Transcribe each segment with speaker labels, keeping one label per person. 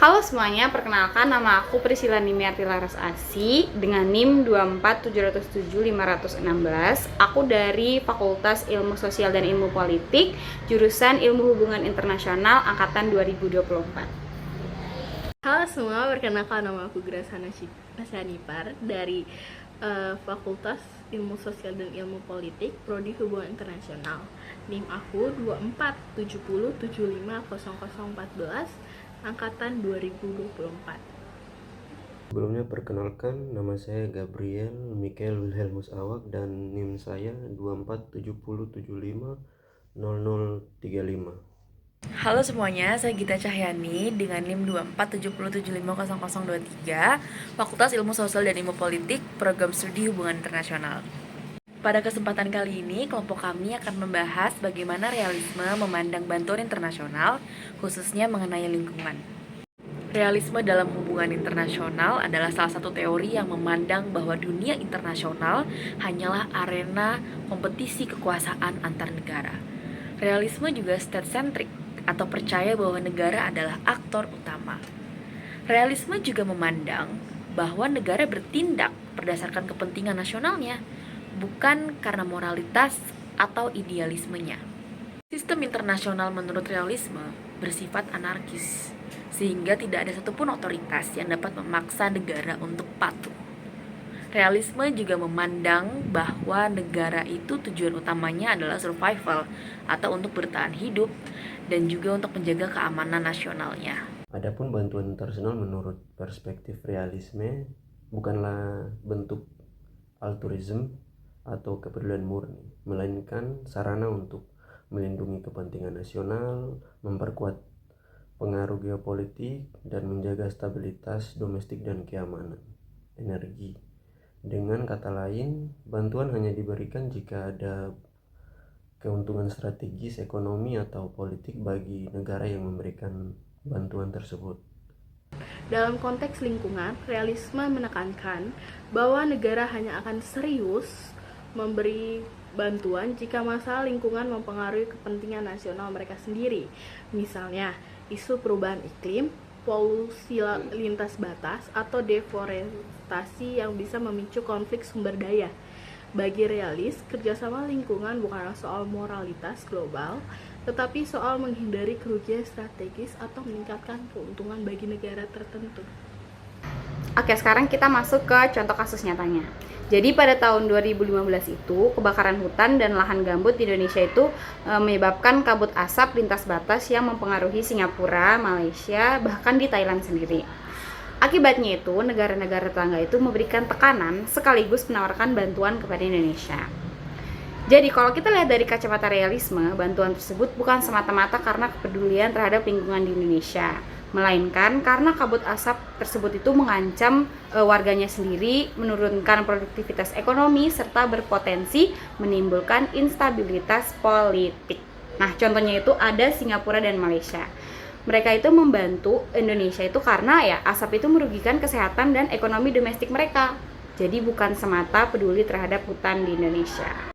Speaker 1: Halo semuanya, perkenalkan nama aku Priscilla Nimiarti Laras Asi dengan NIM 24707-516. Aku dari Fakultas Ilmu Sosial dan Ilmu Politik, jurusan Ilmu Hubungan Internasional angkatan 2024.
Speaker 2: Halo semua, perkenalkan nama aku Grasa Nasyanipar dari Fakultas Ilmu Sosial dan Ilmu Politik, Prodi Hubungan Internasional. NIM aku 24707500014 angkatan 2024.
Speaker 3: Sebelumnya perkenalkan, nama saya Gabriel Mikael Wilhelmus Awak dan NIM saya 24707500035.
Speaker 4: Halo semuanya, saya Gita Cahyani dengan NIM 24707500023, Fakultas Ilmu Sosial dan Ilmu Politik, Program Studi Hubungan Internasional. Pada kesempatan kali ini, kelompok kami akan membahas bagaimana realisme memandang bantuan internasional, khususnya mengenai lingkungan. Realisme dalam hubungan internasional adalah salah satu teori yang memandang bahwa dunia internasional hanyalah arena kompetisi kekuasaan antar negara. Realisme juga state-centric, atau percaya bahwa negara adalah aktor utama. Realisme juga memandang bahwa negara bertindak berdasarkan kepentingan nasionalnya, bukan karena moralitas atau idealismenya. Sistem internasional menurut realisme bersifat anarkis, sehingga tidak ada satupun otoritas yang dapat memaksa negara untuk patuh. Realisme juga memandang bahwa negara itu tujuan utamanya adalah survival atau untuk bertahan hidup dan juga untuk menjaga keamanan nasionalnya.
Speaker 3: Adapun bantuan internasional menurut perspektif realisme bukanlah bentuk altruisme atau kepedulian murni, melainkan sarana untuk melindungi kepentingan nasional, memperkuat pengaruh geopolitik, dan menjaga stabilitas domestik dan keamanan energi. Dengan kata lain, bantuan hanya diberikan jika ada keuntungan strategis, ekonomi, atau politik bagi negara yang memberikan bantuan tersebut.
Speaker 2: Dalam konteks lingkungan, realisme menekankan bahwa negara hanya akan serius memberi bantuan jika masalah lingkungan mempengaruhi kepentingan nasional mereka sendiri. Misalnya, isu perubahan iklim, polusi lintas batas, atau deforestasi yang bisa memicu konflik sumber daya. Bagi realis, kerjasama lingkungan bukanlah soal moralitas global, tetapi soal menghindari kerugian strategis atau meningkatkan keuntungan bagi negara tertentu.
Speaker 1: Oke, sekarang kita masuk ke contoh kasus nyatanya. Jadi pada tahun 2015 itu, kebakaran hutan dan lahan gambut di Indonesia itu menyebabkan kabut asap lintas batas yang mempengaruhi Singapura, Malaysia, bahkan di Thailand sendiri. Akibatnya itu, negara-negara tetangga itu memberikan tekanan sekaligus menawarkan bantuan kepada Indonesia. Jadi kalau kita lihat dari kacamata realisme, bantuan tersebut bukan semata-mata karena kepedulian terhadap lingkungan di Indonesia, melainkan karena kabut asap tersebut itu mengancam warganya sendiri, menurunkan produktivitas ekonomi, serta berpotensi menimbulkan instabilitas politik. Nah, contohnya itu ada Singapura dan Malaysia. Mereka itu membantu Indonesia itu karena ya asap itu merugikan kesehatan dan ekonomi domestik mereka. Jadi bukan semata peduli terhadap hutan di Indonesia.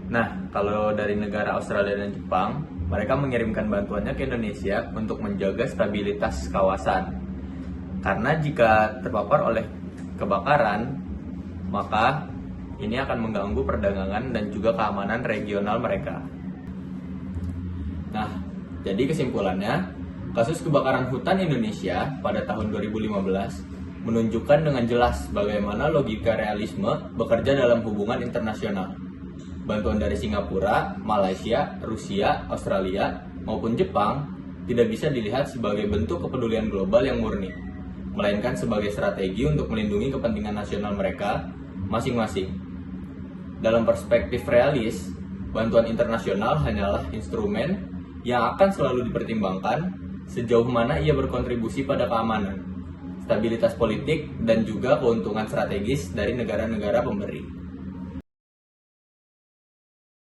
Speaker 5: Nah, kalau dari negara Australia dan Jepang, mereka mengirimkan bantuannya ke Indonesia untuk menjaga stabilitas kawasan. Karena jika terpapar oleh kebakaran, maka ini akan mengganggu perdagangan dan juga keamanan regional mereka. Nah, jadi kesimpulannya, kasus kebakaran hutan Indonesia pada tahun 2015 menunjukkan dengan jelas bagaimana logika realisme bekerja dalam hubungan internasional. Bantuan dari Singapura, Malaysia, Rusia, Australia, maupun Jepang tidak bisa dilihat sebagai bentuk kepedulian global yang murni, melainkan sebagai strategi untuk melindungi kepentingan nasional mereka masing-masing. Dalam perspektif realis, bantuan internasional hanyalah instrumen yang akan selalu dipertimbangkan sejauh mana ia berkontribusi pada keamanan, stabilitas politik, dan juga keuntungan strategis dari negara-negara pemberi.